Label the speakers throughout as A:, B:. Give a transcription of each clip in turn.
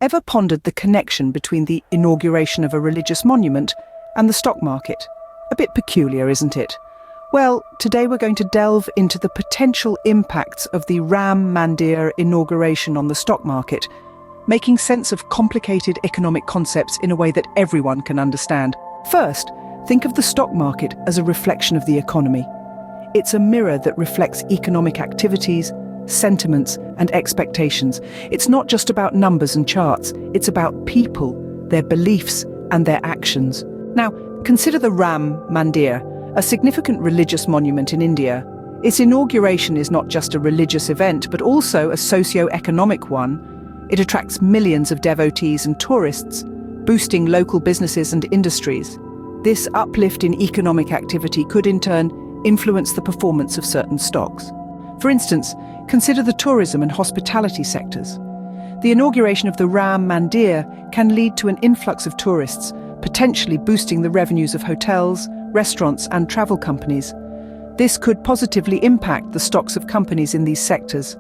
A: Ever pondered the connection between the inauguration of a religious monument and the stock market? A bit peculiar, isn't it? Well, today we're going to delve into the potential impacts of the Ram Mandir inauguration on the stock market, making sense of complicated economic concepts in a way that everyone can understand. First, think of the stock market as a reflection of the economy. It's a mirror that reflects economic activities, sentiments, and expectations. It's not just about numbers and charts, it's about people, their beliefs, and their actions. Now, consider the Ram Mandir, a significant religious monument in India. Its inauguration is not just a religious event, but also a socio-economic one. It attracts millions of devotees and tourists, boosting local businesses and industries. This uplift in economic activity could in turn influence the performance of certain stocks. For instance, consider the tourism and hospitality sectors. The inauguration of the Ram Mandir can lead to an influx of tourists, potentially boosting the revenues of hotels, restaurants, and travel companies. This could positively impact the stocks of companies in these sectors.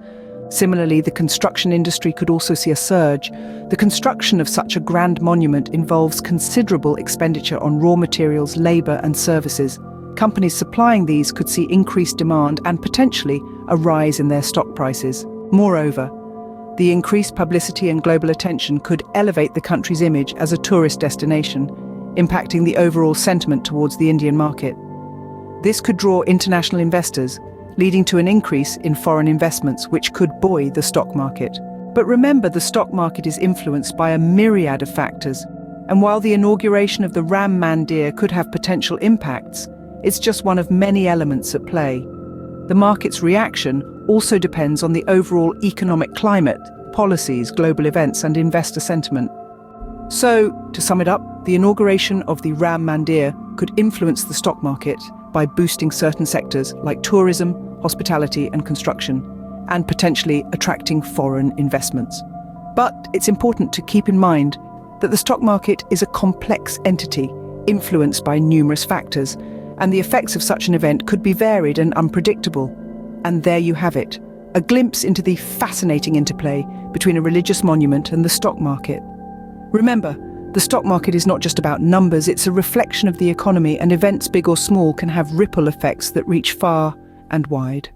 A: Similarly, the construction industry could also see a surge. The construction of such a grand monument involves considerable expenditure on raw materials, labor, and services. Companies supplying these could see increased demand and potentially a rise in their stock prices. Moreover, the increased publicity and global attention could elevate the country's image as a tourist destination, impacting the overall sentiment towards the Indian market. This could draw international investors, leading to an increase in foreign investments, which could buoy the stock market. But remember, the stock market is influenced by a myriad of factors, and while the inauguration of the Ram Mandir could have potential impacts, it's just one of many elements at play. The market's reaction also depends on the overall economic climate, policies, global events, and investor sentiment. So, to sum it up, the inauguration of the Ram Mandir could influence the stock market by boosting certain sectors like tourism, hospitality, and construction, and potentially attracting foreign investments. But it's important to keep in mind that the stock market is a complex entity influenced by numerous factors, and the effects of such an event could be varied and unpredictable. And there you have it, a glimpse into the fascinating interplay between a religious monument and the stock market. Remember, the stock market is not just about numbers, it's a reflection of the economy, and events big or small can have ripple effects that reach far and wide.